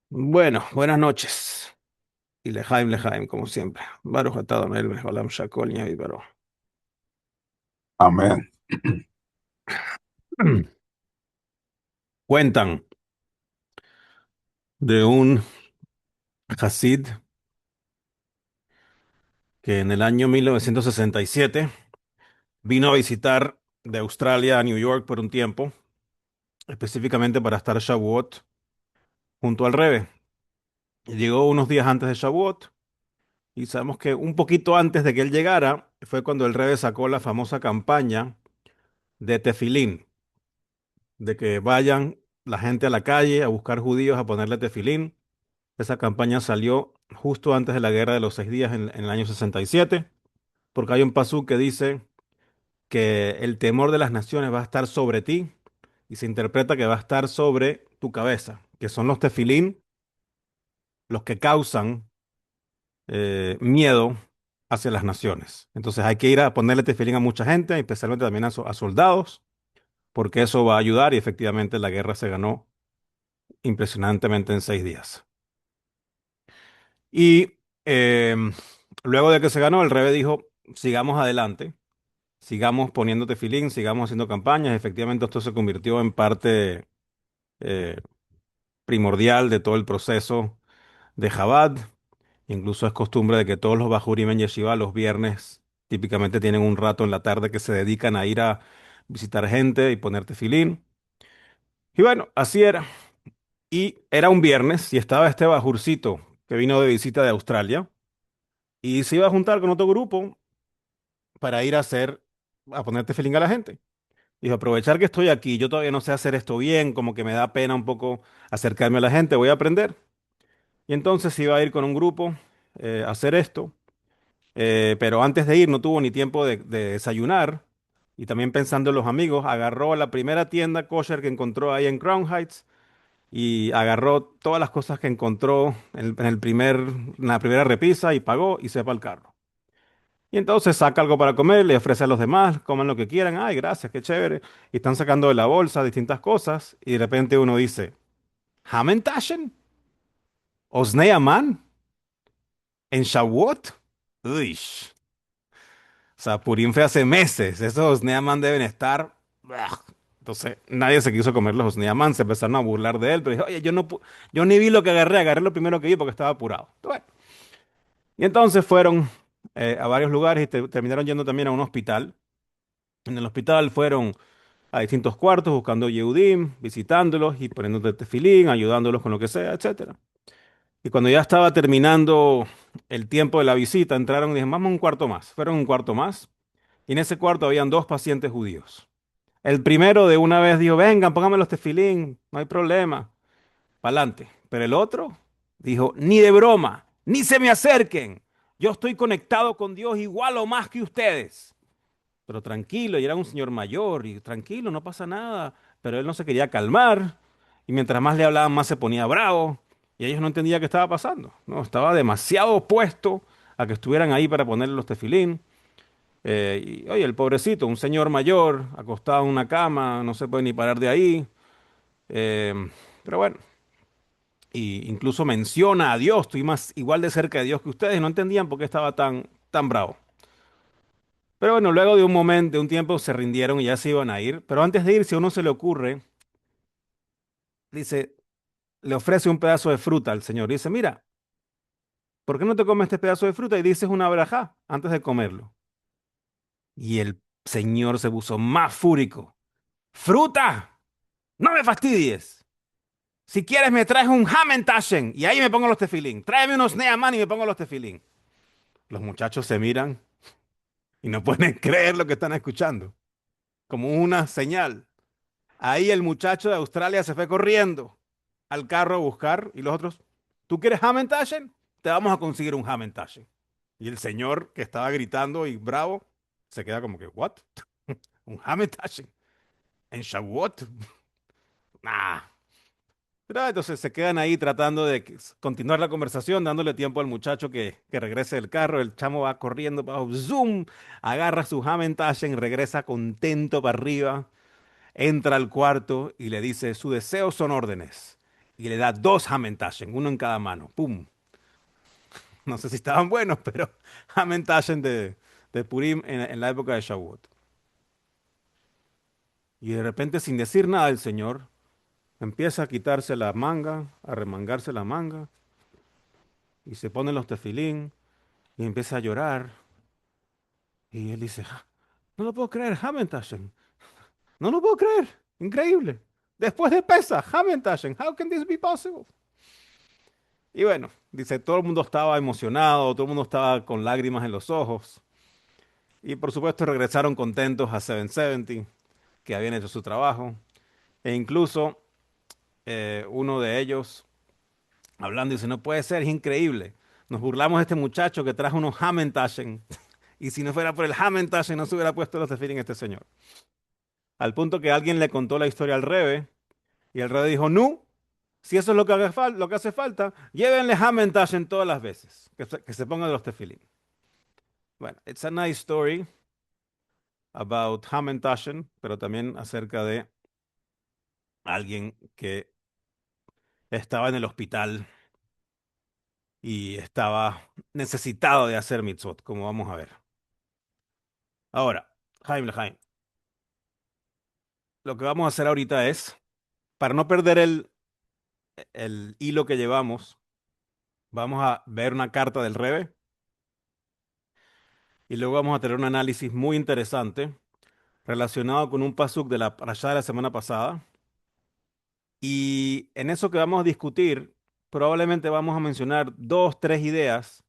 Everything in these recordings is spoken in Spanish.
Bueno, buenas noches. Y lejaim, como siempre. Baruch atah Adonai mejolam shakol pero Amén. cuentan de un Hasid que en el año 1967 vino a visitar de Australia a New York por un tiempo, específicamente para estar Shavuot junto al Rebbe. Y llegó unos días antes de Shavuot y sabemos que un poquito antes de que él llegara fue cuando el Rebbe sacó la famosa campaña de Tefilín, de que vayan la gente a la calle a buscar judíos a ponerle tefilín. Esa campaña salió justo antes de la Guerra de los Seis Días en el año 67, porque hay un pasú que dice que el temor de las naciones va a estar sobre ti y se interpreta que va a estar sobre tu cabeza, que son los tefilín los que causan miedo hacia las naciones. Entonces hay que ir a ponerle tefilín a mucha gente, especialmente también a soldados, porque eso va a ayudar y efectivamente la guerra se ganó impresionantemente en 6 días. Y luego de que se ganó, el Rebe dijo, sigamos adelante, sigamos poniendo tefilín, sigamos haciendo campañas. Efectivamente, esto se convirtió en parte eh, primordial de todo el proceso de Chabad. Incluso es costumbre de que todos los Bajurim en Yeshiva los viernes típicamente tienen un rato en la tarde que se dedican a ir a visitar gente y poner tefilín. Y bueno, así era. Y era un viernes y estaba este bajurcito que vino de visita de Australia y se iba a juntar con otro grupo para ir a poner tefilín a la gente. Dijo, aprovechar que estoy aquí, yo todavía no sé hacer esto bien, como que me da pena un poco acercarme a la gente, voy a aprender. Y entonces iba a ir con un grupo a hacer esto, pero antes de ir no tuvo ni tiempo de desayunar. Y también pensando en los amigos, agarró la primera tienda kosher que encontró ahí en Crown Heights y agarró todas las cosas que encontró en la primera repisa y pagó y se fue al carro. Y entonces saca algo para comer, le ofrece a los demás, coman lo que quieran. Ay, gracias, qué chévere. Y están sacando de la bolsa distintas cosas. Y de repente uno dice, ¿Hamantaschen? ¿Osnei Aman? ¿En Shavuot? Uy. O sea, Purim fue hace meses. Esos Osnei Aman deben estar. Ugh. Entonces, nadie se quiso comer los Osnei Aman. Se empezaron a burlar de él. Pero dijo, oye, yo ni vi lo que agarré. Agarré lo primero que vi porque estaba apurado. Bueno, y entonces fueron a varios lugares y terminaron yendo también a un hospital. En el hospital fueron a distintos cuartos buscando Yehudim, visitándolos y poniéndote tefilín, ayudándolos con lo que sea, etcétera. Y cuando ya estaba terminando el tiempo de la visita, entraron y dijeron, vamos a un cuarto más. Fueron a un cuarto más y en ese cuarto habían dos pacientes judíos. El primero de una vez dijo, vengan, pónganme los tefilín, no hay problema, pa'lante. Pero el otro dijo, ni de broma, ni se me acerquen. Yo estoy conectado con Dios igual o más que ustedes. Pero tranquilo, y era un señor mayor, y tranquilo, no pasa nada. Pero él no se quería calmar, y mientras más le hablaban, más se ponía bravo, y ellos no entendían qué estaba pasando. No, estaba demasiado opuesto a que estuvieran ahí para ponerle los tefilín. Y oye, el pobrecito, un señor mayor, acostado en una cama, no se puede ni parar de ahí. eh, pero bueno, y incluso menciona a Dios, estoy más igual de cerca de Dios que ustedes, y no entendían por qué estaba tan bravo. Pero bueno, luego de un momento, de un tiempo, se rindieron y ya se iban a ir. Pero antes de irse, a uno se le ocurre, dice, le ofrece un pedazo de fruta al señor. Dice, mira, ¿por qué no te comes este pedazo de fruta y dices una verajá antes de comerlo? Y el señor se puso más fúrico. ¡Fruta! ¡No me fastidies! Si quieres me traes un Hamantaschen y ahí me pongo los tefilín. Tráeme unos Neaman y me pongo los tefilín. Los muchachos se miran y no pueden creer lo que están escuchando, como una señal. Ahí el muchacho de Australia se fue corriendo al carro a buscar y los otros, ¿tú quieres Hamantaschen? Te vamos a conseguir un Hamantaschen. Y el señor que estaba gritando y bravo se queda como que, ¿what? ¿Un Hamantaschen? ¿En Shavuot? Nah. Pero entonces se quedan ahí tratando de continuar la conversación, dándole tiempo al muchacho que regrese del carro. El chamo va corriendo, zoom, agarra su Hamantaschen, regresa contento para arriba, entra al cuarto y le dice, su deseo son órdenes. y le da dos Hamantashen, uno en cada mano. ¡Pum! No sé si estaban buenos, pero Hamantashen de Purim en la época de Shavuot. Y de repente, sin decir nada, el Señor empieza a quitarse la manga, a remangarse la manga, y se pone los tefilín, y empieza a llorar. Y él dice, "Ah, no lo puedo creer, Hamantashen. No lo puedo creer. Increíble. Después de Pesach, Hamantashen. How can this be possible?" Y bueno, dice, todo el mundo estaba emocionado, todo el mundo estaba con lágrimas en los ojos. Y por supuesto regresaron contentos a 770, que habían hecho su trabajo. E incluso uno de ellos, hablando, dice, no puede ser, es increíble. Nos burlamos de este muchacho que trajo unos Hamantashen. Y si no fuera por el Hamantashen, no se hubiera puesto los tefilín este señor. Al punto que alguien le contó la historia al Rebe. Y el Rebe dijo, no, si eso es lo que hace falta, llévenle Hamantashen todas las veces. Que se pongan los tefilín. Bueno, it's a nice story about Hamantashen, pero también acerca de alguien que estaba en el hospital y estaba necesitado de hacer mitzvot, como vamos a ver. Ahora, Jaime, lo que vamos a hacer ahorita es, para no perder el hilo que llevamos, vamos a ver una carta del Rebe y luego vamos a tener un análisis muy interesante relacionado con un pasuk de la parashá de la semana pasada. Y en eso que vamos a discutir, probablemente vamos a mencionar dos, tres ideas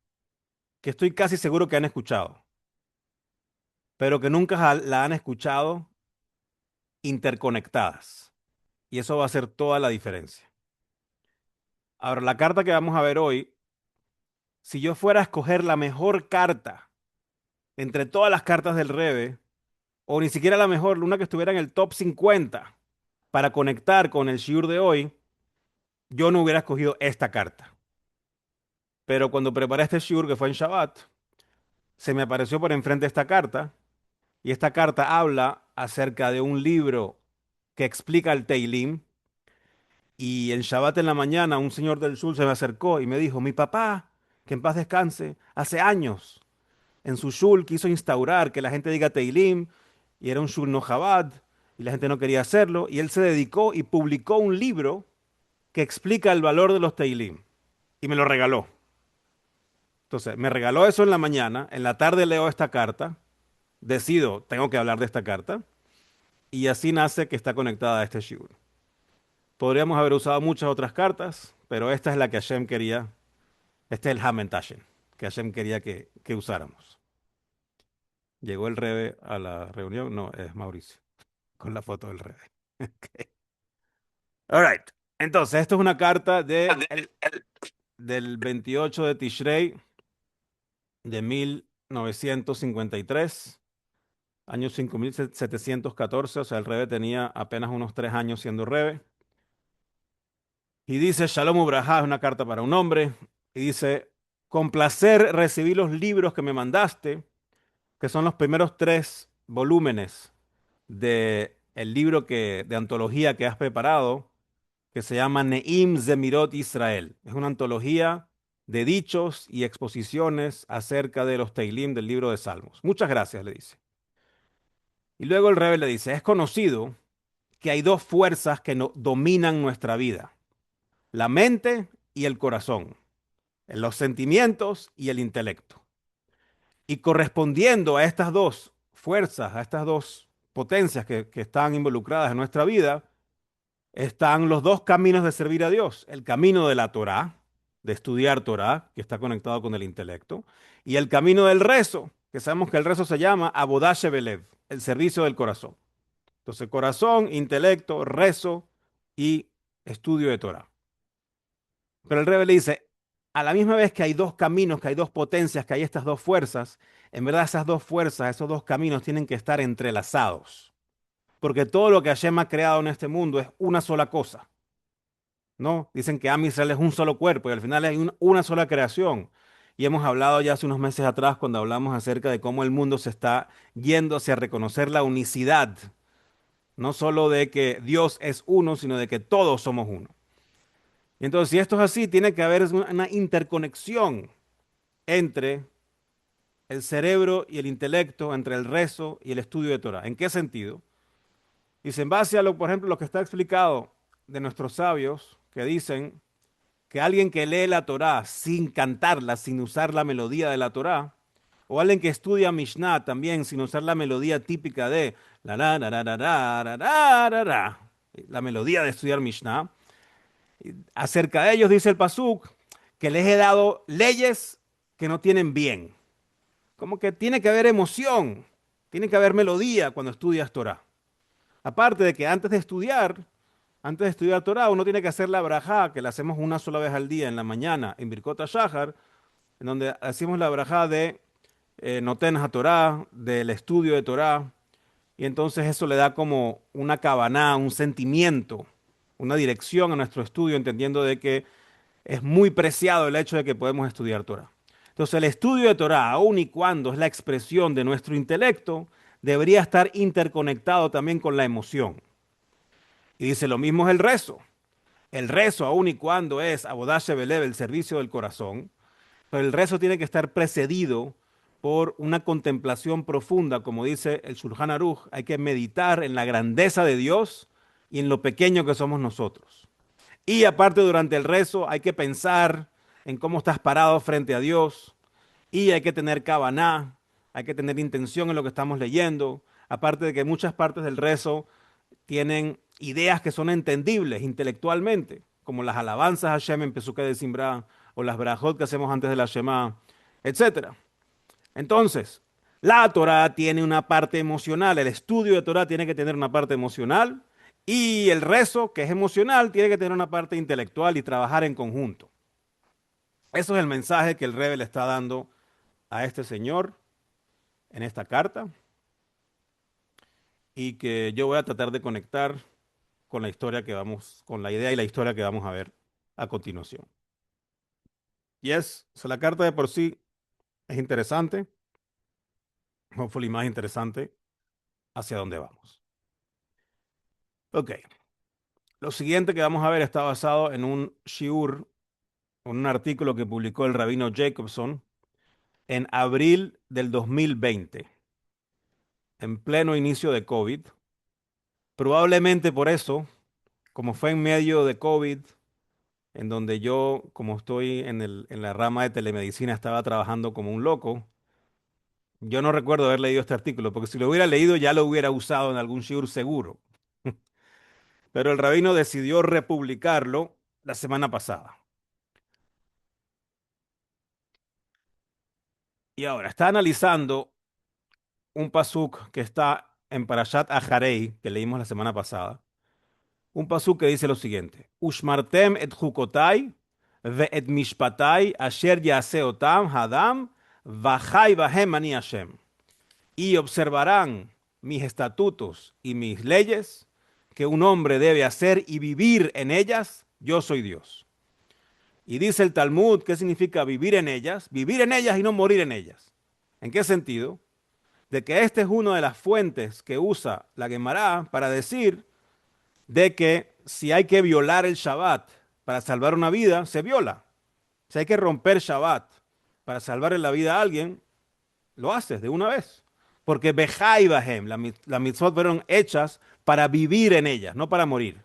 que estoy casi seguro que han escuchado, pero que nunca la han escuchado interconectadas. Y eso va a hacer toda la diferencia. Ahora, la carta que vamos a ver hoy, si yo fuera a escoger la mejor carta entre todas las cartas del Rebe, o ni siquiera la mejor, una que estuviera en el top 50 para conectar con el shiur de hoy, yo no hubiera escogido esta carta. Pero cuando preparé este shiur, que fue en Shabbat, se me apareció por enfrente esta carta, y esta carta habla acerca de un libro que explica el Teilim. Y en Shabbat en la mañana un señor del sur se me acercó y me dijo, mi papá, que en paz descanse, hace años en su shul quiso instaurar que la gente diga Teilim, y era un shul no Chabad, y la gente no quería hacerlo, y él se dedicó y publicó un libro que explica el valor de los Teilim, y me lo regaló. Entonces, me regaló eso en la mañana, en la tarde leo esta carta, decido, tengo que hablar de esta carta, y así nace que está conectada a este shul. Podríamos haber usado muchas otras cartas, pero esta es la que Hashem quería. Este es el Hamantashen que Hashem quería que usáramos. Llegó el Rebe a la reunión. No, es Mauricio, con la foto del Rebe. Ok. All right. Entonces, esto es una carta del 28 de Tishrei de 1953, año 5714. O sea, el Rebe tenía apenas unos 3 años siendo Rebe. Y dice, Shalom Ubrajá, es una carta para un hombre. Y dice, con placer recibí los libros que me mandaste, que son los primeros 3 volúmenes de el libro de antología que has preparado, que se llama Neim Zemirot Israel. Es una antología de dichos y exposiciones acerca de los Teilim del libro de Salmos. Muchas gracias, le dice. Y luego el Rebbe le dice, es conocido que hay dos fuerzas que dominan nuestra vida, la mente y el corazón, los sentimientos y el intelecto. Y correspondiendo a estas dos fuerzas, a estas dos potencias que están involucradas en nuestra vida, están los dos caminos de servir a Dios. El camino de la Torá, de estudiar Torá, que está conectado con el intelecto, y el camino del rezo, que sabemos que el rezo se llama Avodah Shebelev, el servicio del corazón. Entonces, corazón, intelecto, rezo y estudio de Torá. Pero el Rebbe le dice, a la misma vez que hay dos caminos, que hay dos potencias, que hay estas dos fuerzas, en verdad esas dos fuerzas, esos dos caminos tienen que estar entrelazados. Porque todo lo que Hashem ha creado en este mundo es una sola cosa, ¿no? Dicen que Am Israel es un solo cuerpo y al final hay una sola creación. Y hemos hablado ya hace unos meses atrás cuando hablamos acerca de cómo el mundo se está yendo hacia reconocer la unicidad, no solo de que Dios es uno, sino de que todos somos uno. Y entonces, si esto es así, tiene que haber una interconexión entre el cerebro y el intelecto, entre el rezo y el estudio de Torah. ¿En qué sentido? Dice, en base a lo, por ejemplo, lo que está explicado de nuestros sabios, que dicen que alguien que lee la Torá sin cantarla, sin usar la melodía de la Torá, o alguien que estudia Mishnah también sin usar la melodía típica de la melodía de estudiar Mishnah, acerca de ellos dice el Pasuk que les he dado leyes que no tienen bien. Como que tiene que haber emoción, tiene que haber melodía cuando estudias Torah. Aparte de que antes de estudiar Torah, uno tiene que hacer la brajá, que la hacemos una sola vez al día en la mañana en Birkot Shahar, en donde hacemos la brajá de Noten HaTorah, del estudio de Torah, y entonces eso le da como una cabaná, un sentimiento, una dirección a nuestro estudio, entendiendo de que es muy preciado el hecho de que podemos estudiar Torah. Entonces, el estudio de Torah, aun y cuando es la expresión de nuestro intelecto, debería estar interconectado también con la emoción. Y dice, lo mismo es el rezo. El rezo, aun y cuando es Abodash Belev, el servicio del corazón, pero el rezo tiene que estar precedido por una contemplación profunda, como dice el Shulchan Aruch, hay que meditar en la grandeza de Dios y en lo pequeño que somos nosotros. Y aparte durante el rezo hay que pensar en cómo estás parado frente a Dios y hay que tener kavaná, hay que tener intención en lo que estamos leyendo. Aparte de que muchas partes del rezo tienen ideas que son entendibles intelectualmente, como las alabanzas a Hashem en Pesukei de Simbra o las brajot que hacemos antes de la Shema, etcétera. Entonces, la Torah tiene una parte emocional, el estudio de Torah tiene que tener una parte emocional y el rezo, que es emocional, tiene que tener una parte intelectual y trabajar en conjunto. Eso es el mensaje que el Rebbe le está dando a este señor en esta carta y que yo voy a tratar de conectar con la historia que vamos, con la idea y la historia que vamos a ver a continuación. Y o sea, la carta de por sí es interesante, hopefully más interesante hacia dónde vamos. Ok, lo siguiente que vamos a ver está basado en un shiur, en un artículo que publicó el rabino Jacobson en abril del 2020, en pleno inicio de COVID. Probablemente por eso, como fue en medio de COVID, en donde yo, como estoy en la rama de telemedicina, estaba trabajando como un loco. Yo no recuerdo haber leído este artículo, porque si lo hubiera leído ya lo hubiera usado en algún shiur seguro. Pero el rabino decidió republicarlo la semana pasada. Y ahora está analizando un pasuk que está en Parashat Aharei, que leímos la semana pasada. Un pasuk que dice lo siguiente: Ushmartem et chukotai ve et mishpatai asher yase otam hadam vachai bahem ani Hashem. Y observarán mis estatutos y mis leyes que un hombre debe hacer y vivir en ellas, yo soy Dios. Y dice el Talmud, ¿qué significa vivir en ellas? Vivir en ellas y no morir en ellas. ¿En qué sentido? De que esta es una de las fuentes que usa la Gemara para decir de que si hay que violar el Shabbat para salvar una vida, se viola. Si hay que romper Shabbat para salvarle la vida a alguien, lo haces de una vez. Porque Bejai Bahem, las mitzvot fueron hechas para vivir en ellas, no para morir.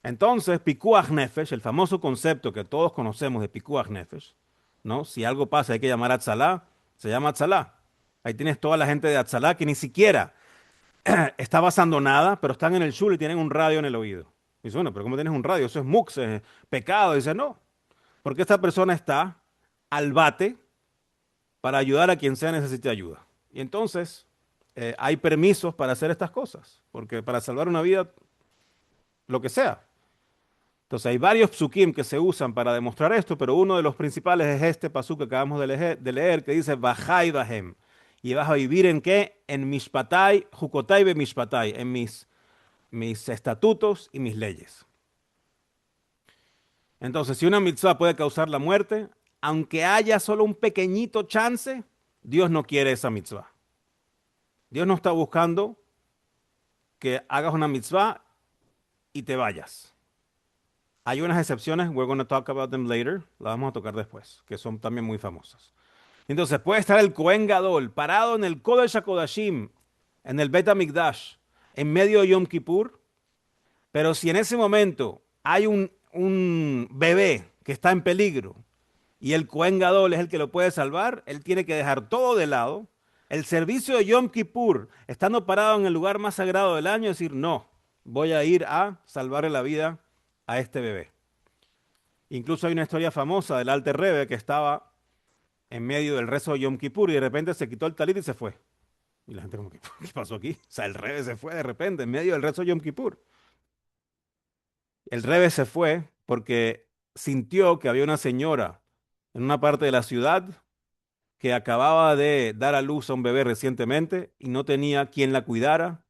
Entonces, Pikuach Nefesh, el famoso concepto que todos conocemos de Pikuach Nefesh, ¿no? Si algo pasa, hay que llamar a Atzalá, se llama Atzalá. Ahí tienes toda la gente de Atzalá que ni siquiera está pasando nada, pero están en el shul y tienen un radio en el oído. Y dice, bueno, pero ¿cómo tienes un radio? Eso es mux, es pecado. Dice, no, porque esta persona está al bate para ayudar a quien sea necesite ayuda. Y entonces hay permisos para hacer estas cosas, porque para salvar una vida, lo que sea. Entonces hay varios psukim que se usan para demostrar esto, pero uno de los principales es este pasuk que acabamos de leer, que dice Bajai Bahem. ¿Y vas a vivir en qué? En Mishpatai, Jukotai be Mishpatai, en mis estatutos y mis leyes. Entonces, si una mitzvah puede causar la muerte, aunque haya solo un pequeñito chance, Dios no quiere esa mitzvah. Dios no está buscando que hagas una mitzvah y te vayas. Hay unas excepciones, we're going to talk about them later, las vamos a tocar después, que son también muy famosas. Entonces puede estar el Cohen Gadol parado en el Kodesh HaKodashim, en el Bet HaMikdash, en medio de Yom Kippur, pero si en ese momento hay un bebé que está en peligro y el Cohen Gadol es el que lo puede salvar, él tiene que dejar todo de lado. El servicio de Yom Kippur, estando parado en el lugar más sagrado del año, decir, no, voy a ir a salvarle la vida a este bebé. Incluso hay una historia famosa del Alter Rebbe que estaba en medio del rezo de Yom Kippur y de repente se quitó el talit y se fue. Y la gente como, ¿qué pasó aquí? O sea, el Rebbe se fue de repente en medio del rezo de Yom Kippur. El Rebbe se fue porque sintió que había una señora en una parte de la ciudad que acababa de dar a luz a un bebé recientemente y no tenía quien la cuidara.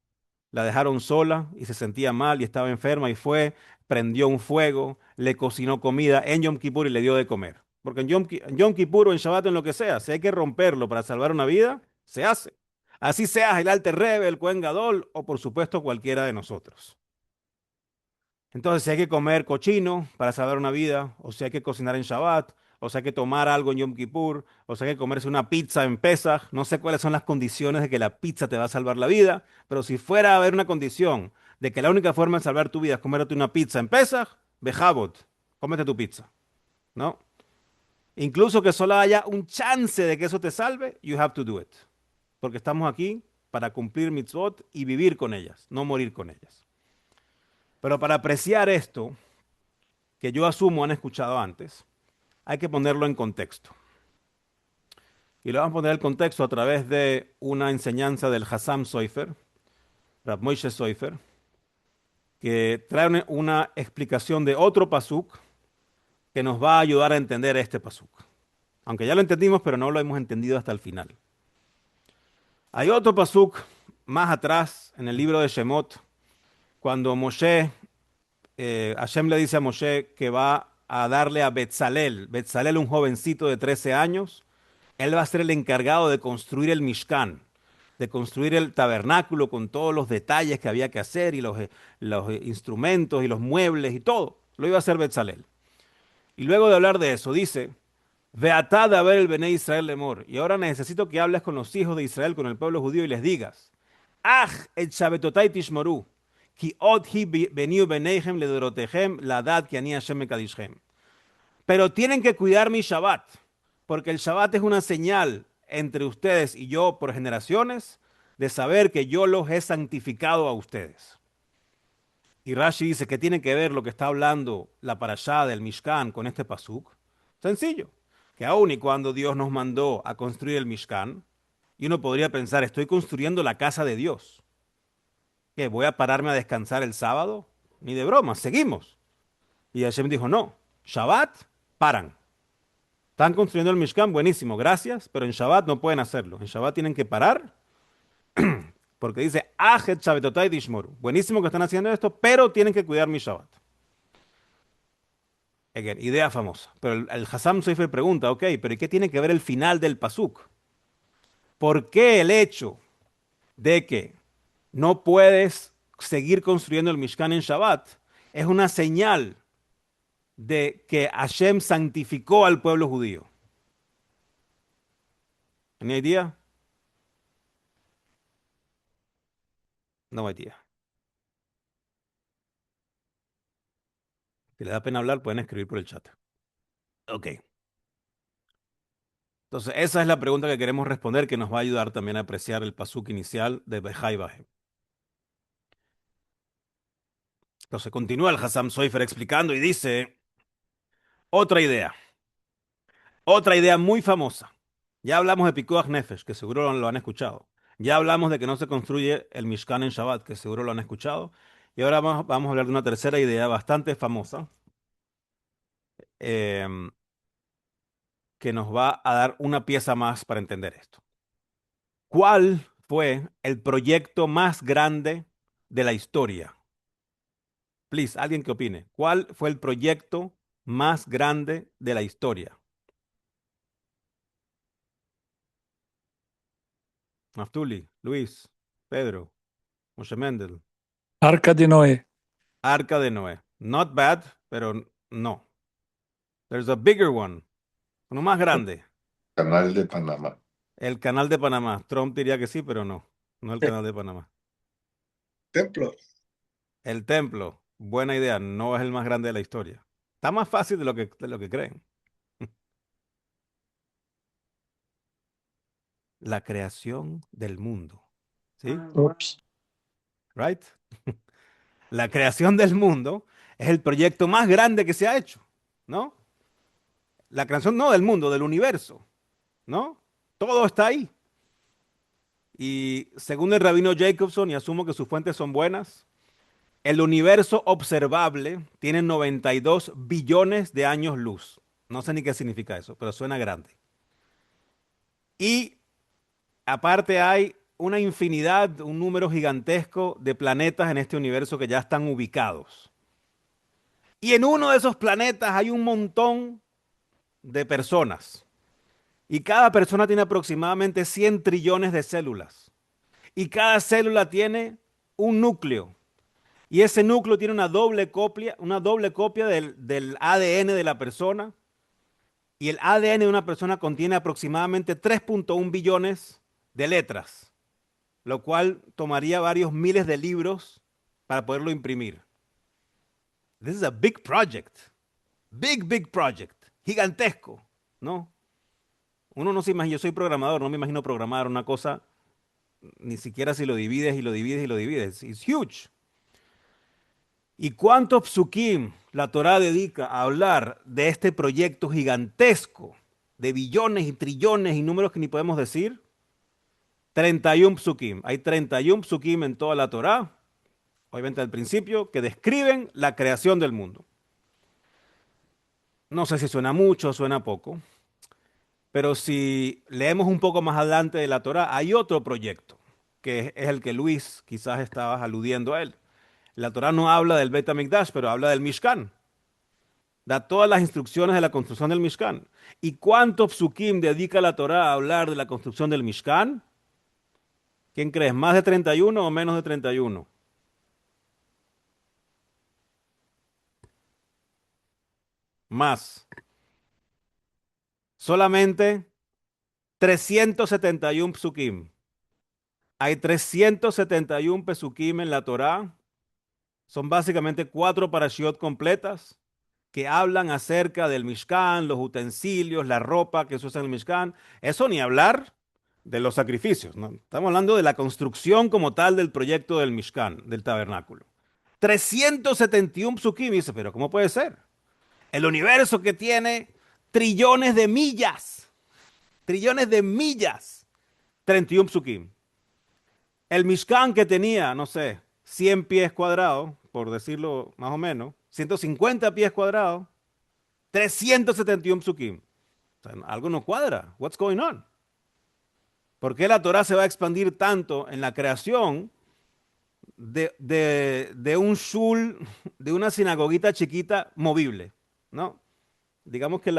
La dejaron sola y se sentía mal y estaba enferma y fue, prendió un fuego, le cocinó comida en Yom Kippur y le dio de comer. Porque en Yom Kippur o en Shabbat o en lo que sea, si hay que romperlo para salvar una vida, se hace. Así seas el Alter Rebbe, el Cohen Gadol o por supuesto cualquiera de nosotros. Entonces, si hay que comer cochino para salvar una vida, o si hay que cocinar en Shabbat, o si hay que tomar algo en Yom Kippur, o si hay que comerse una pizza en Pesach, no sé cuáles son las condiciones de que la pizza te va a salvar la vida, pero si fuera a haber una condición de que la única forma de salvar tu vida es comerte una pizza en Pesach, bejabot, cómete tu pizza, ¿no? Incluso que solo haya un chance de que eso te salve, you have to do it. Porque estamos aquí para cumplir mitzvot y vivir con ellas, no morir con ellas. Pero para apreciar esto, que yo asumo han escuchado antes, hay que ponerlo en contexto. Y lo vamos a poner en contexto a través de una enseñanza del Hassam Sofer, Rab Moshe Sofer, que trae una explicación de otro pasuk que nos va a ayudar a entender este pasuk. Aunque ya lo entendimos, pero no lo hemos entendido hasta el final. Hay otro pasuk más atrás en el libro de Shemot, cuando Moshe, Hashem le dice a Moshe que va a darle a Betzalel, un jovencito de 13 años, él va a ser el encargado de construir el Mishkan, de construir el tabernáculo con todos los detalles que había que hacer y los instrumentos y los muebles y todo. Lo iba a hacer Betzalel. Y luego de hablar de eso, dice, Veatá de haber el Bene Israel lemor. Y ahora necesito que hables con los hijos de Israel, con el pueblo judío, y les digas, Aj et shabetotai tishmoru, ki od hi beniu beneihem ledorotehem ladad ki ani Hashem mekadishhem. Pero tienen que cuidar mi Shabbat, porque el Shabbat es una señal entre ustedes y yo por generaciones de saber que yo los he santificado a ustedes. Y Rashi dice que tiene que ver lo que está hablando la parashá del Mishkan con este pasuk. Sencillo, que aun y cuando Dios nos mandó a construir el Mishkan, y uno podría pensar, estoy construyendo la casa de Dios. ¿Qué? ¿Voy a pararme a descansar el sábado? Ni de broma, seguimos. Y Hashem dijo, no, Shabbat, paran. Están construyendo el Mishkan, buenísimo, gracias, pero en Shabbat no pueden hacerlo. En Shabbat tienen que parar porque dice, Ajet Shabbatotai Dishmoru. Buenísimo que están haciendo esto, pero tienen que cuidar mi Shabbat. Again, idea famosa. Pero el Hassam Sofer pregunta, ok, pero ¿y qué tiene que ver el final del Pasuk? ¿Por qué el hecho de que no puedes seguir construyendo el Mishkan en Shabbat es una señal de que Hashem santificó al pueblo judío? ¿Any idea? No idea. Si les da pena hablar, pueden escribir por el chat. Ok. Entonces, esa es la pregunta que queremos responder, que nos va a ayudar también a apreciar el pasuk inicial de Bejai Baje. Entonces, continúa el Hassam Sofer explicando y dice, otra idea, otra idea muy famosa. Ya hablamos de Pikuach Nefesh, que seguro lo han escuchado. Ya hablamos de que no se construye el Mishkan en Shabbat, que seguro lo han escuchado. Y ahora vamos a hablar de una tercera idea bastante famosa, em, que nos va a dar una pieza más para entender esto. ¿Cuál fue el proyecto más grande de la historia? Please, alguien que opine. ¿Cuál fue el proyecto más grande de la historia? Naftuli, Luis, Pedro, Moshe Mendel. Arca de Noé. Arca de Noé. Not bad, pero No. There's a bigger one. Uno más grande. Canal de Panamá. El canal de Panamá. Trump diría que sí, pero no. No el canal de Panamá. Templo. El templo. Buena idea. No es el más grande de la historia. Está más fácil de lo que creen. La creación del mundo. ¿Sí? Ups. Right? La creación del mundo es el proyecto más grande que se ha hecho, ¿no? La creación no del mundo, del universo, ¿no? Todo está ahí. Y según el rabino Jacobson, y asumo que sus fuentes son buenas, el universo observable tiene 92 billones de años luz. No sé ni qué significa eso, pero suena grande. Y aparte hay una infinidad, un número gigantesco de planetas en este universo que ya están ubicados. Y en uno de esos planetas hay un montón de personas. Y cada persona tiene aproximadamente 100 trillones de células. Y cada célula tiene un núcleo. Y ese núcleo tiene una doble copia del ADN de la persona. Y el ADN de una persona contiene aproximadamente 3.1 billones de letras, lo cual tomaría varios miles de libros para poderlo imprimir. This is a big project. Big, big project. Gigantesco, ¿no? Uno no se imagina, yo soy programador, no me imagino programar una cosa, ni siquiera si lo divides y lo divides y lo divides. It's huge. ¿Y cuántos psukim la Torá dedica a hablar de este proyecto gigantesco de billones y trillones y números que ni podemos decir? 31 psukim. Hay 31 psukim en toda la Torá, obviamente al principio, que describen la creación del mundo. No sé si suena mucho o suena poco, pero si leemos un poco más adelante de la Torá, hay otro proyecto, que es el que Luis quizás estabas aludiendo a él. La Torá no habla del Bet HaMikdash, pero habla del Mishkan. Da todas las instrucciones de la construcción del Mishkan. ¿Y cuánto psukim dedica la Torá a hablar de la construcción del Mishkan? ¿Quién crees? ¿Más de 31 o menos de 31? Más. Solamente 371 psukim. Hay 371 pesukim en la Torá. Son básicamente cuatro parashiot completas que hablan acerca del Mishkan, los utensilios, la ropa que se usa en el Mishkan. Eso ni hablar de los sacrificios, ¿no? Estamos hablando de la construcción como tal del proyecto del Mishkan, del tabernáculo. 371 psukim, dice, pero ¿cómo puede ser? El universo que tiene trillones de millas, 31 psukim. El Mishkan que tenía, no sé, 100 pies cuadrados, por decirlo más o menos, 150 pies cuadrados, 371 psukim. O sea, algo no cuadra. What's going on? ¿Por qué la Torah se va a expandir tanto en la creación de un shul, de una sinagoguita chiquita movible? ¿No? Digamos que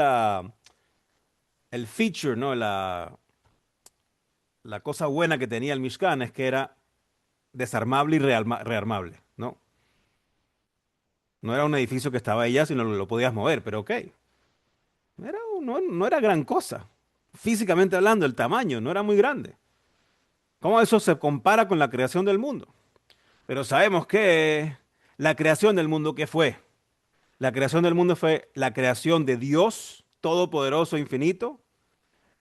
el feature, ¿no? La cosa buena que tenía el Mishkan es que era desarmable y rearmable, ¿no? No era un edificio que estaba ahí ya, sino lo podías mover, pero ok. No era gran cosa. Físicamente hablando, el tamaño no era muy grande. ¿Cómo eso se compara con la creación del mundo? Pero sabemos que la creación del mundo, ¿qué fue? La creación del mundo fue la creación de Dios Todopoderoso, e Infinito,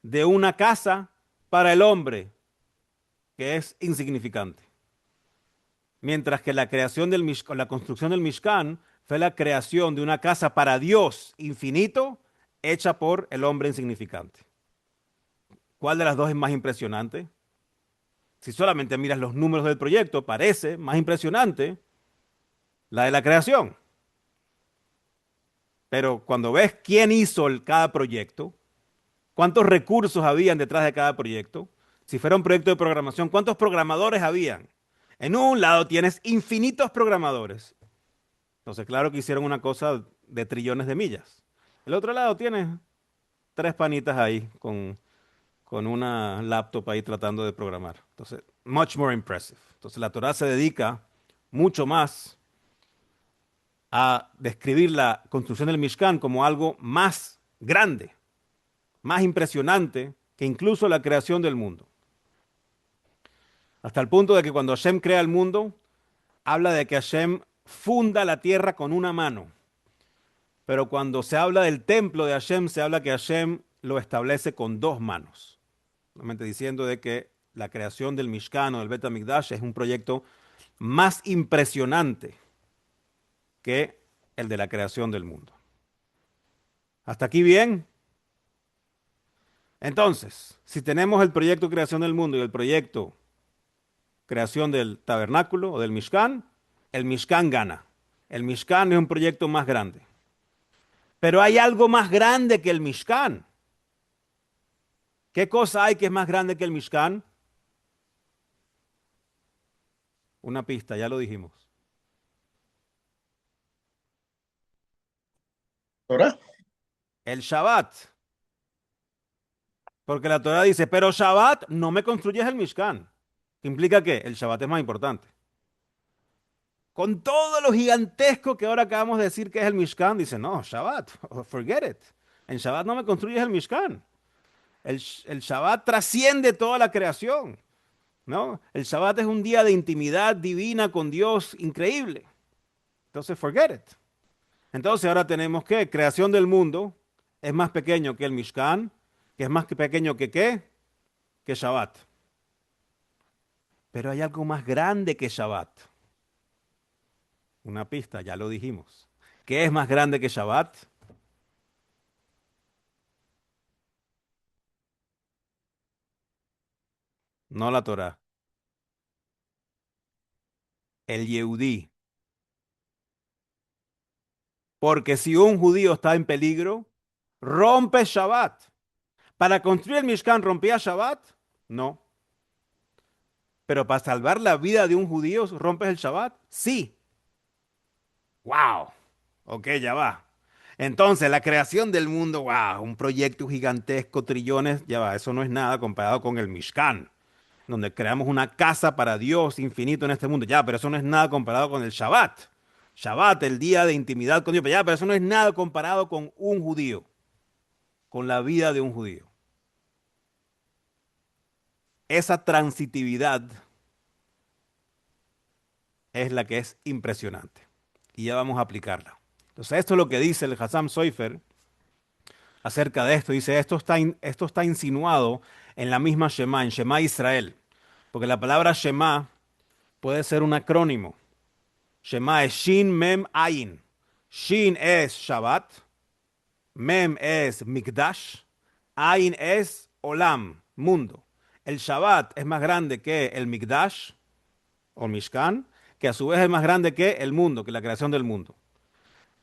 de una casa para el hombre, que es insignificante. Mientras que la construcción del Mishkan fue la creación de una casa para Dios infinito, hecha por el hombre insignificante. ¿Cuál de las dos es más impresionante? Si solamente miras los números del proyecto, parece más impresionante la de la creación. Pero cuando ves quién hizo cada proyecto, cuántos recursos habían detrás de cada proyecto, si fuera un proyecto de programación, cuántos programadores habían. En un lado tienes infinitos programadores. Entonces, claro que hicieron una cosa de trillones de millas. El otro lado tienes tres panitas ahí con una laptop ahí tratando de programar. Entonces, much more impressive. Entonces, la Torah se dedica mucho más a describir la construcción del Mishkan como algo más grande, más impresionante que incluso la creación del mundo. Hasta el punto de que cuando Hashem crea el mundo, habla de que Hashem funda la tierra con una mano. Pero cuando se habla del templo de Hashem, se habla que Hashem lo establece con dos manos. Solamente diciendo de que la creación del Mishkan o del Bet HaMikdash es un proyecto más impresionante que el de la creación del mundo. ¿Hasta aquí bien? Entonces, si tenemos el proyecto creación del mundo y el proyecto creación del tabernáculo o del Mishkan, el Mishkan gana. El Mishkan es un proyecto más grande. Pero hay algo más grande que el Mishkan. ¿Qué cosa hay que es más grande que el Mishkan? Una pista, ya lo dijimos. ¿Ahora? El Shabbat. Porque la Torah dice, pero Shabbat no me construyes el Mishkan. ¿Qué implica que el Shabbat es más importante? Con todo lo gigantesco que ahora acabamos de decir que es el Mishkan, dice, no, Shabbat, forget it. En Shabbat no me construyes el Mishkan. El Shabbat trasciende toda la creación, ¿no? El Shabbat es un día de intimidad divina con Dios increíble. Entonces, forget it. Entonces, ahora tenemos que creación del mundo es más pequeño que el Mishkan, que es más pequeño que qué? Que Shabbat. Pero hay algo más grande que Shabbat. Una pista, ya lo dijimos. ¿Qué es más grande que Shabbat? No la Torah. El Yehudí. Porque si un judío está en peligro, rompe Shabbat. ¿Para construir el Mishkan rompía Shabbat? No. Pero para salvar la vida de un judío, ¿rompes el Shabbat? Sí. ¡Wow! Ok, ya va. Entonces, la creación del mundo, wow, un proyecto gigantesco, trillones, ya va, eso no es nada comparado con el Mishkan, donde creamos una casa para Dios infinito en este mundo. Ya, pero eso no es nada comparado con el Shabbat. Shabbat, el día de intimidad con Dios. Ya, pero eso no es nada comparado con un judío, con la vida de un judío. Esa transitividad es la que es impresionante. Y ya vamos a aplicarla. Entonces, esto es lo que dice el Hassam Soifer acerca de esto. Dice, esto está insinuado en la misma Shema, en Shema Israel. Porque la palabra Shema puede ser un acrónimo. Shema es Shin, Mem, Ayin. Shin es Shabbat, Mem es Mikdash, Ayin es Olam, mundo. El Shabbat es más grande que el Mikdash o Mishkan, que a su vez es más grande que el mundo, que la creación del mundo.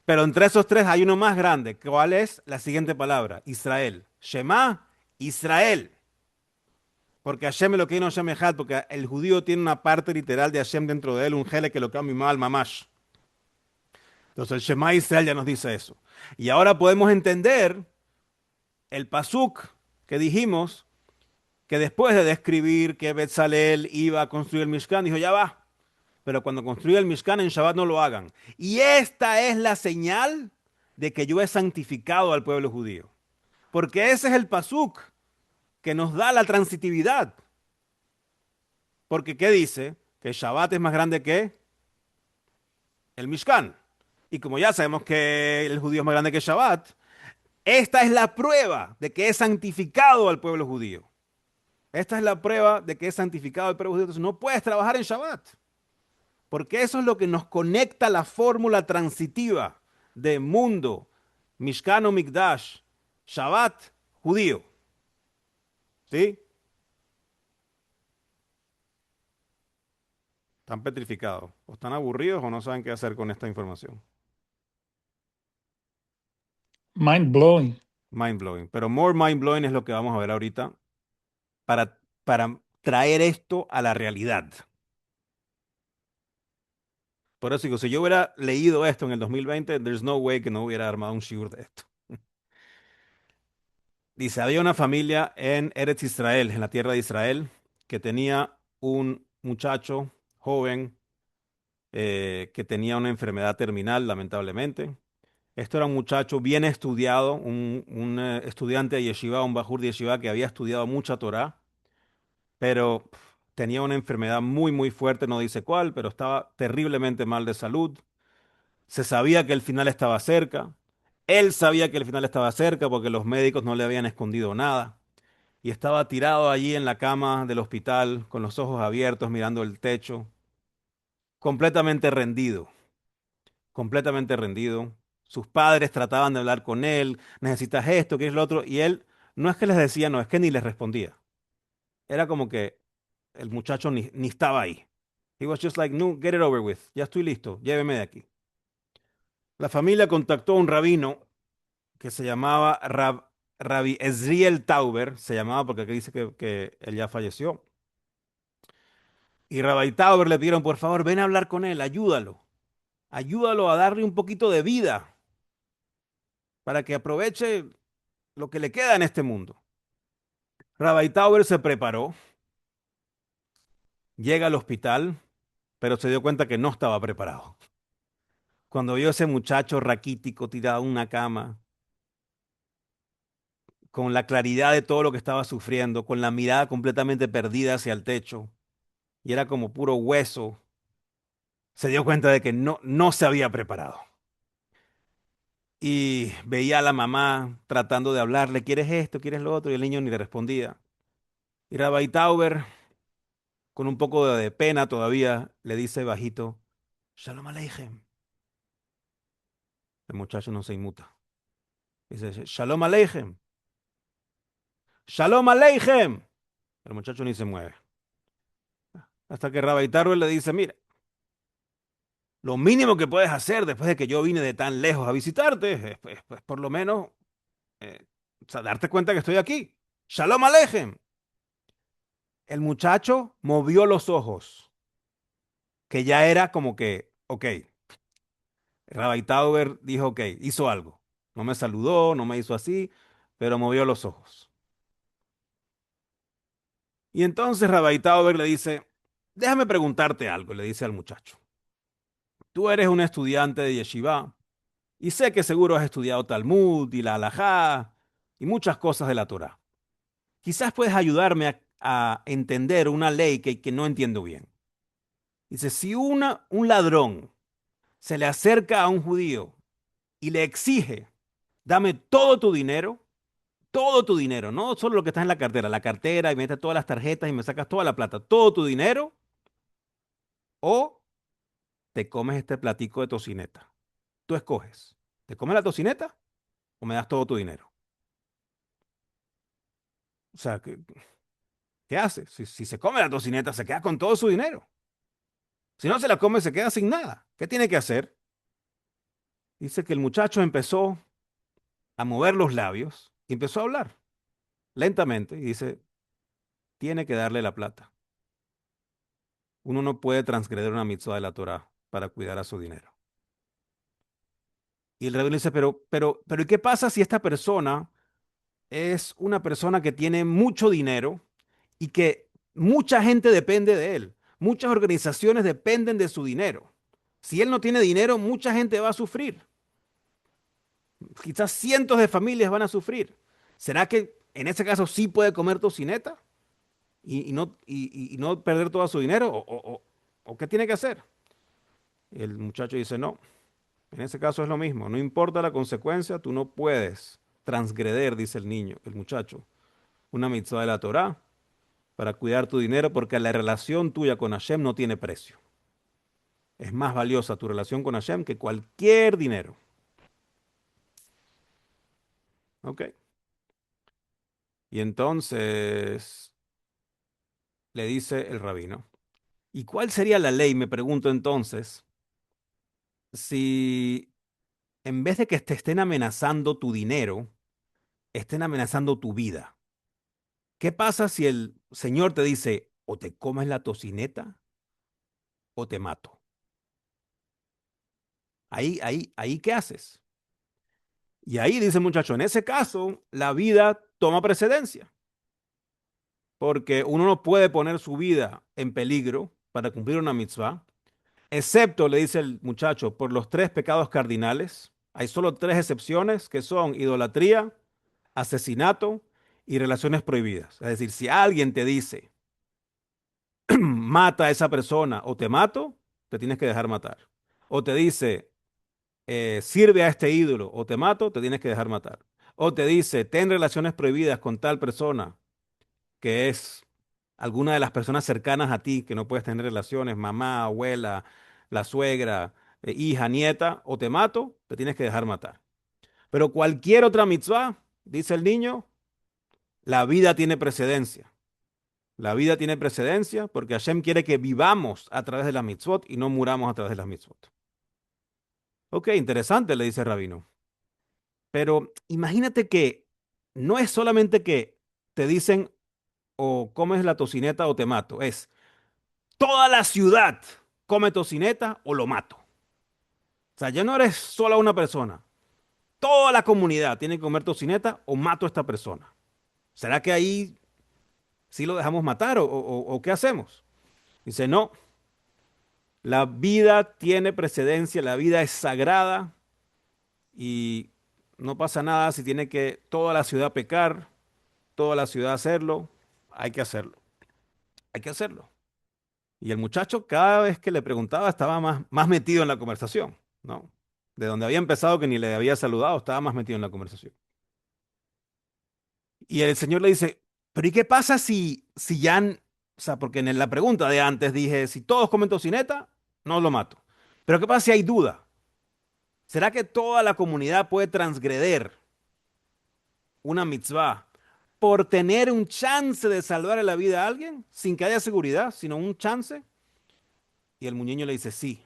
Pero entre esos tres hay uno más grande. ¿Cuál es? La siguiente palabra, Israel. Shema, Israel. Porque Hashem lo que no Hashem Echad, porque el judío tiene una parte literal de Hashem dentro de él, un gele que lo cambia mal, mamash. Entonces el Shema Israel ya nos dice eso. Y ahora podemos entender el pasuk que dijimos, que después de describir que Betzalel iba a construir el Mishkan, dijo, ya va, pero cuando construya el Mishkan en Shabbat no lo hagan. Y esta es la señal de que yo he santificado al pueblo judío. Porque ese es el pasuk que nos da la transitividad. Porque ¿qué dice? Que Shabbat es más grande que el Mishkan. Y como ya sabemos que el judío es más grande que Shabbat, esta es la prueba de que es santificado al pueblo judío. Esta es la prueba de que es santificado al pueblo judío. Entonces no puedes trabajar en Shabbat. Porque eso es lo que nos conecta a la fórmula transitiva de mundo, Mishkan o Mikdash, Shabbat, judío. ¿Sí? Están petrificados. O están aburridos o no saben qué hacer con esta información. Mind blowing. Mind blowing. Pero more mind blowing es lo que vamos a ver ahorita para traer esto a la realidad. Por eso digo, si yo hubiera leído esto en el 2020, there's no way que no hubiera armado un shiur de esto. Dice, había una familia en Eretz Israel, en la tierra de Israel, que tenía un muchacho joven, que tenía una enfermedad terminal, lamentablemente. Esto era un muchacho bien estudiado, un estudiante de yeshiva, un bajur de yeshiva que había estudiado mucha Torá, pero tenía una enfermedad muy, muy fuerte, no dice cuál, pero estaba terriblemente mal de salud. Se sabía que el final estaba cerca. Él sabía que el final estaba cerca porque los médicos no le habían escondido nada. Y estaba tirado allí en la cama del hospital, con los ojos abiertos, mirando el techo, completamente rendido, completamente rendido. Sus padres trataban de hablar con él, necesitas esto, quieres lo otro, y él no es que les decía, no, es que ni les respondía. Era como que el muchacho ni estaba ahí. He was just like, no, get it over with, ya estoy listo, lléveme de aquí. La familia contactó a un rabino que se llamaba Rabbi Ezriel Tauber, se llamaba porque aquí dice que él ya falleció. Y Rabbi Tauber le pidieron, por favor, ven a hablar con él, ayúdalo. Ayúdalo a darle un poquito de vida para que aproveche lo que le queda en este mundo. Rabbi Tauber se preparó, llega al hospital, pero se dio cuenta que no estaba preparado. Cuando vio a ese muchacho raquítico tirado en una cama, con la claridad de todo lo que estaba sufriendo, con la mirada completamente perdida hacia el techo, y era como puro hueso, se dio cuenta de que no se había preparado. Y veía a la mamá tratando de hablarle, ¿quieres esto? ¿Quieres lo otro? Y el niño ni le respondía. Y Rabbi Tauber, con un poco de pena todavía, le dice bajito, Shalom Aleichem. El muchacho no se inmuta. Dice, Shalom Aleichem. Shalom Aleichem. El muchacho ni se mueve. Hasta que Rabbi Tauber le dice, mira, lo mínimo que puedes hacer después de que yo vine de tan lejos a visitarte es por lo menos o sea, darte cuenta que estoy aquí. Shalom Aleichem. El muchacho movió los ojos, que ya era como que, ok, Rabbi Tauber dijo, ok, hizo algo. No me saludó, no me hizo así, pero movió los ojos. Y entonces Rabbi Tauber le dice, déjame preguntarte algo, le dice al muchacho. Tú eres un estudiante de yeshiva y sé que seguro has estudiado Talmud y la Halajá y muchas cosas de la Torá. Quizás puedes ayudarme a entender una ley que no entiendo bien. Dice, si un ladrón se le acerca a un judío y le exige, dame todo tu dinero, no solo lo que está en la cartera y metes todas las tarjetas y me sacas toda la plata, todo tu dinero, o te comes este platico de tocineta. Tú escoges, ¿te comes la tocineta o me das todo tu dinero? O sea, ¿qué hace? Si se come la tocineta, se queda con todo su dinero. Si no se la come, se queda sin nada. ¿Qué tiene que hacer? Dice que el muchacho empezó a mover los labios y empezó a hablar lentamente y dice, tiene que darle la plata. Uno no puede transgredir una mitzvah de la Torah para cuidar a su dinero. Y el rabino dice, pero ¿y qué pasa si esta persona es una persona que tiene mucho dinero y que mucha gente depende de él? Muchas organizaciones dependen de su dinero. Si él no tiene dinero, mucha gente va a sufrir. Quizás cientos de familias van a sufrir. ¿Será que en ese caso sí puede comer tocineta y no perder todo su dinero? ¿O qué tiene que hacer? El muchacho dice, no, en ese caso es lo mismo. No importa la consecuencia, tú no puedes transgreder, dice el niño, el muchacho, una mitzvah de la Torá para cuidar tu dinero porque la relación tuya con Hashem no tiene precio. Es más valiosa tu relación con Hashem que cualquier dinero. ¿Ok? Y entonces le dice el rabino, ¿y cuál sería la ley? Me pregunto entonces, si en vez de que te estén amenazando tu dinero, estén amenazando tu vida. ¿Qué pasa si el Señor te dice, o te comes la tocineta o te mato? Ahí, ¿qué haces? Y ahí dice el muchacho, en ese caso, la vida toma precedencia, porque uno no puede poner su vida en peligro para cumplir una mitzvah. excepto, le dice el muchacho, por los tres pecados cardinales. Hay solo tres excepciones que son idolatría, asesinato y relaciones prohibidas. Es decir, si alguien te dice, mata a esa persona o te mato, te tienes que dejar matar. O te dice, sirve a este ídolo o te mato, te tienes que dejar matar. O te dice, ten relaciones prohibidas con tal persona que es alguna de las personas cercanas a ti, que no puedes tener relaciones, mamá, abuela, la suegra, hija, nieta, o te mato, te tienes que dejar matar. Pero cualquier otra mitzvah, dice el niño, la vida tiene precedencia. La vida tiene precedencia porque Hashem quiere que vivamos a través de las mitzvot y no muramos a través de las mitzvot. Ok, interesante, le dice el rabino. Pero imagínate que no es solamente que te dicen o comes la tocineta o te mato, es toda la ciudad come tocineta o lo mato. O sea, ya no eres solo una persona. Toda la comunidad tiene que comer tocineta o mato a esta persona. ¿Será que ahí sí lo dejamos matar o qué hacemos? Dice, no, la vida tiene precedencia, la vida es sagrada y no pasa nada si tiene que toda la ciudad pecar, toda la ciudad hacerlo, hay que hacerlo, hay que hacerlo. Y el muchacho cada vez que le preguntaba estaba más metido en la conversación, ¿no? De donde había empezado que ni le había saludado, estaba más metido en la conversación. Y el señor le dice, pero ¿y qué pasa si ya, o sea, porque en la pregunta de antes dije, si todos comen tocineta, no lo mato. Pero ¿qué pasa si hay duda? ¿Será que toda la comunidad puede transgreder una mitzvah por tener un chance de salvar la vida a alguien sin que haya seguridad, sino un chance? Y el muñeño le dice, sí,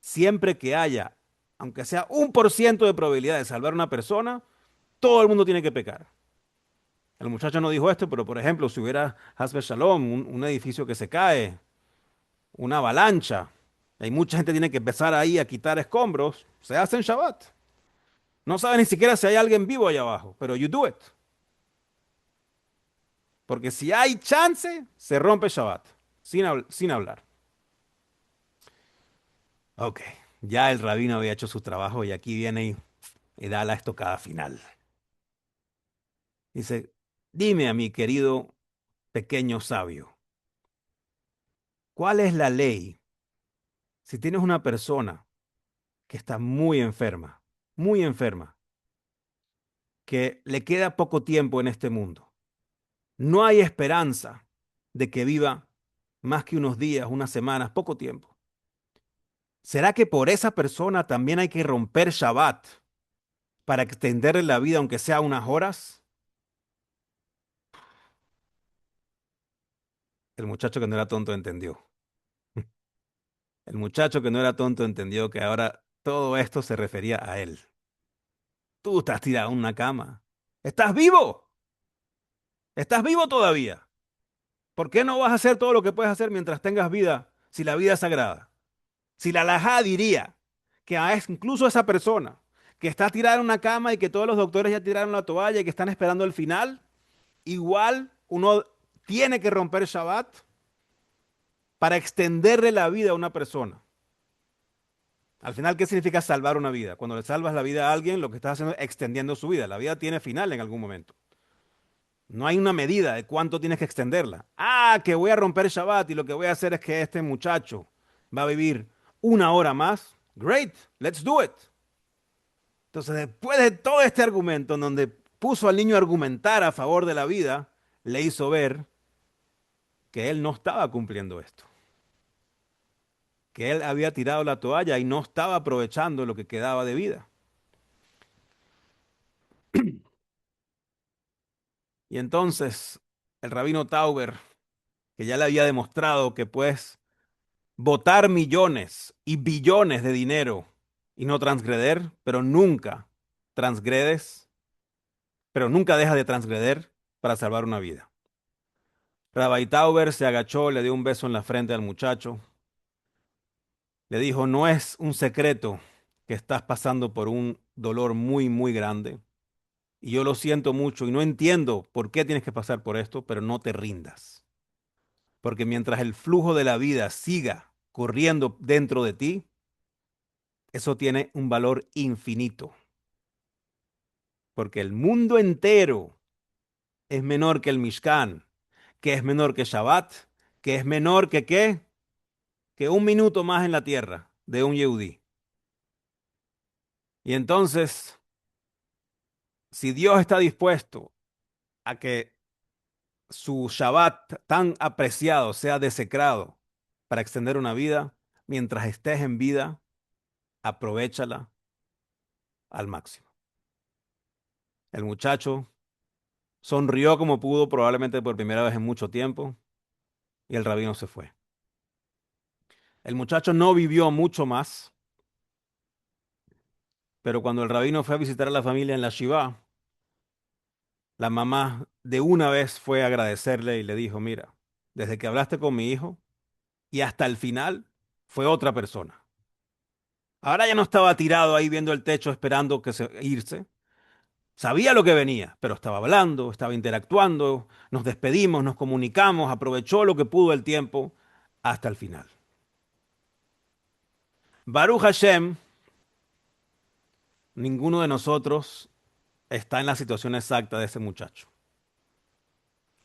siempre que haya, aunque sea 1% de probabilidad de salvar a una persona, todo el mundo tiene que pecar. El muchacho no dijo esto, pero por ejemplo, si hubiera Hasbe Shalom, un edificio que se cae, una avalancha, y mucha gente tiene que empezar ahí a quitar escombros, se hace en Shabbat. No sabe ni siquiera si hay alguien vivo allá abajo, pero you do it. Porque si hay chance, se rompe Shabbat, sin hablar. Ok, ya el rabino había hecho su trabajo y aquí viene y da la estocada final. Dice, dime a mi querido pequeño sabio, ¿cuál es la ley si tienes una persona que está muy enferma, que le queda poco tiempo en este mundo? No hay esperanza de que viva más que unos días, unas semanas, poco tiempo. ¿Será que por esa persona también hay que romper Shabbat para extenderle la vida aunque sea unas horas? El muchacho que no era tonto entendió. El muchacho que no era tonto entendió que ahora todo esto se refería a él. Tú estás tirado en una cama. ¿Estás vivo? ¿Estás vivo todavía? ¿Por qué no vas a hacer todo lo que puedes hacer mientras tengas vida si la vida es sagrada? Si la halajá diría que incluso esa persona que está tirada en una cama y que todos los doctores ya tiraron la toalla y que están esperando el final, igual uno tiene que romper Shabbat para extenderle la vida a una persona. Al final, ¿qué significa salvar una vida? Cuando le salvas la vida a alguien, lo que estás haciendo es extendiendo su vida. La vida tiene final en algún momento. No hay una medida de cuánto tienes que extenderla. Ah, que voy a romper Shabbat y lo que voy a hacer es que este muchacho va a vivir una hora más. Great, let's do it. Entonces, después de todo este argumento, en donde puso al niño a argumentar a favor de la vida, le hizo ver que él no estaba cumpliendo esto, que él había tirado la toalla y no estaba aprovechando lo que quedaba de vida. Y entonces el rabino Tauber, que ya le había demostrado que puedes botar millones y billones de dinero y no transgreder, pero nunca transgredes, pero nunca deja de transgreder para salvar una vida. Rabbi Tauber se agachó, le dio un beso en la frente al muchacho, le dijo, no es un secreto que estás pasando por un dolor muy grande y yo lo siento mucho y no entiendo por qué tienes que pasar por esto, pero no te rindas, porque mientras el flujo de la vida siga corriendo dentro de ti, eso tiene un valor infinito, porque el mundo entero es menor que el Mishkan, que es menor que Shabbat, que es menor que qué, que un minuto más en la tierra de un Yehudí. Y entonces, si Dios está dispuesto a que su Shabbat tan apreciado sea desecrado para extender una vida, mientras estés en vida, aprovéchala al máximo. El muchacho sonrió como pudo, probablemente por primera vez en mucho tiempo, y el rabino se fue. El muchacho no vivió mucho más, pero cuando el rabino fue a visitar a la familia en la Shiva, la mamá de una vez fue a agradecerle y le dijo, mira, desde que hablaste con mi hijo y hasta el final fue otra persona. Ahora ya no estaba tirado ahí viendo el techo esperando irse. Sabía lo que venía, pero estaba hablando, estaba interactuando, nos despedimos, nos comunicamos, aprovechó lo que pudo el tiempo hasta el final. Baruch Hashem, ninguno de nosotros está en la situación exacta de ese muchacho.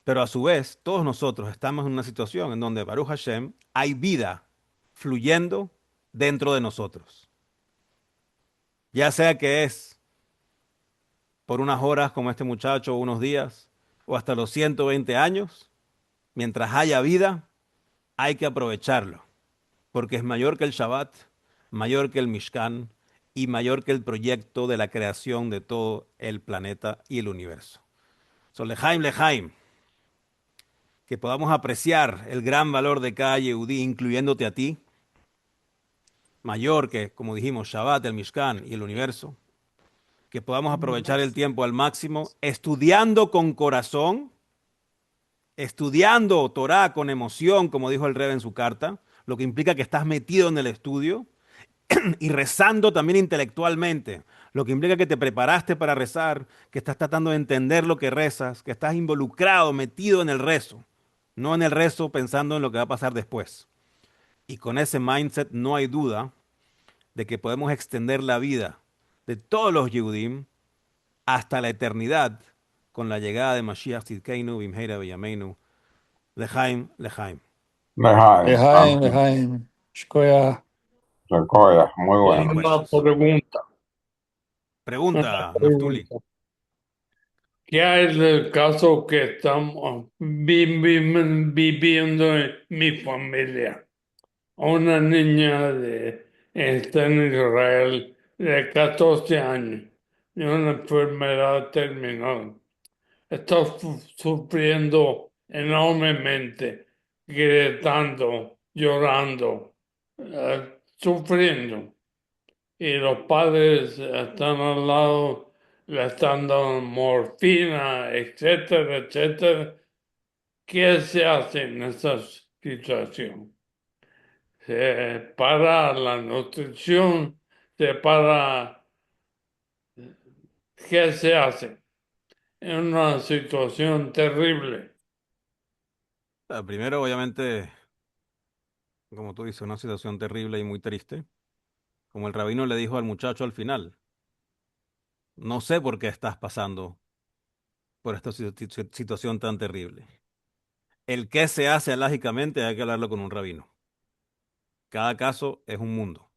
Pero a su vez, todos nosotros estamos en una situación en donde Baruch Hashem hay vida fluyendo dentro de nosotros. Ya sea que es por unas horas como este muchacho, o unos días, o hasta los 120 años, mientras haya vida, hay que aprovecharlo, porque es mayor que el Shabbat, mayor que el Mishkan y mayor que el proyecto de la creación de todo el planeta y el universo. So, lejaim, lejaim, que podamos apreciar el gran valor de cada Yehudí, incluyéndote a ti, mayor que, como dijimos, Shabbat, el Mishkan y el universo, que podamos aprovechar el tiempo al máximo, estudiando con corazón, estudiando Torah con emoción, como dijo el Rebbe en su carta, lo que implica que estás metido en el estudio, y rezando también intelectualmente, lo que implica que te preparaste para rezar, que estás tratando de entender lo que rezas, que estás involucrado, metido en el rezo, no en el rezo pensando en lo que va a pasar después. Y con ese mindset no hay duda de que podemos extender la vida de todos los Yehudim hasta la eternidad con la llegada de Mashiach Tzidkeinu, Bimheira Beyameinu, Lehaim, Lehaim. Lejaim, Lejaim, también. Lejaim. Shkoyach. Secoya, muy Any bueno. Una questions? pregunta, una Pregunta, Naftuli. pregunta. ¿Qué hay del caso que estamos viviendo en mi familia? Una niña está en Israel de 14 años de una enfermedad terminal. Está sufriendo enormemente, gritando, llorando, sufriendo. Y los padres están al lado, le están dando morfina, etcétera, etcétera. ¿Qué se hace en esa situación? Se para la nutrición, se para, ¿qué se hace? En una situación terrible. Primero, obviamente, como tú dices, una situación terrible y muy triste. Como el rabino le dijo al muchacho al final, no sé por qué estás pasando por esta situación tan terrible. El qué se hace alágicamente hay que hablarlo con un rabino. Cada caso es un mundo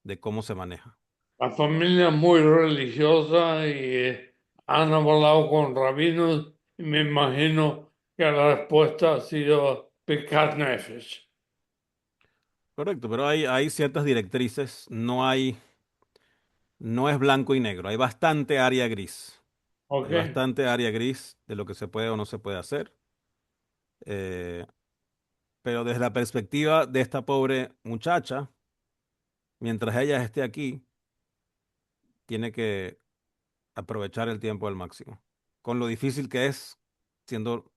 de cómo se maneja. La familia es muy religiosa y han hablado con rabinos y me imagino que la respuesta ha sido Pecat Nefesh. Correcto, pero hay ciertas directrices, no es blanco y negro, hay bastante área gris. ¿Ok? Hay bastante área gris de lo que se puede o no se puede hacer. Eh, pero desde la perspectiva de esta pobre muchacha, mientras ella esté aquí, tiene que aprovechar el tiempo al máximo, con lo difícil que es, siendo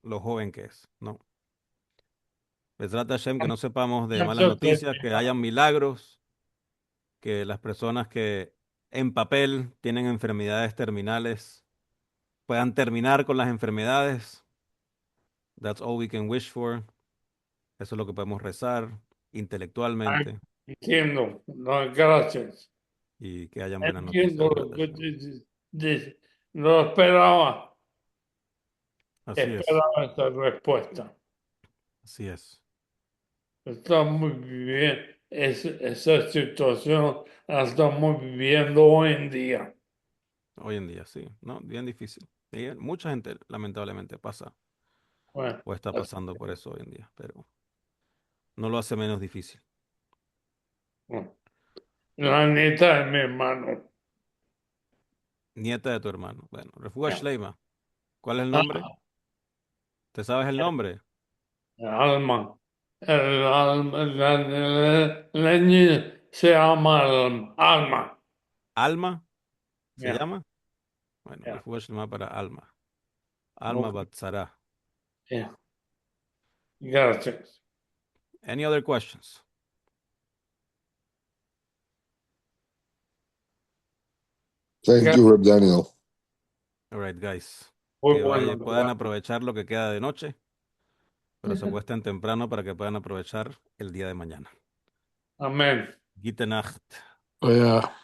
lo joven que es, ¿no? Trata Hashem que no sepamos de malas Muchas noticias, que felicidades. hayan milagros, que las personas que en papel tienen enfermedades terminales puedan terminar con las enfermedades. That's all we can wish for. Eso es lo que podemos rezar. intelectualmente Entiendo. No, gracias. y que hayan buenas noticias Entiendo en lo que relación. dices. No esperaba, Así es, esperaba esta respuesta. así es. Está muy bien. Esa situación la estamos viviendo hoy en día. Hoy en día, sí, ¿no? Bien difícil. Y mucha gente lamentablemente pasa Bueno, o está así- pasando por eso hoy en día, pero no lo hace menos difícil. bueno. La neta de mi hermano. Nieta de tu hermano. Bueno, Refugia Ya. Shleima. ¿Cuál es el nombre? Ah, ¿Te sabes el nombre? el alma. El alma, la niña se llama alma. ¿Alma? ¿Se Ya, llama? Bueno, ya. Refugia Shleima para Alma. Alma Ok, Batzara. ya. Gracias. Any other questions? Thank you, Reb Daniel. All right, guys. Muy Que bueno. puedan aprovechar lo que queda de noche, pero se acuesten temprano para que puedan aprovechar el día de mañana. Amén. Gute Nacht. Oh, yeah.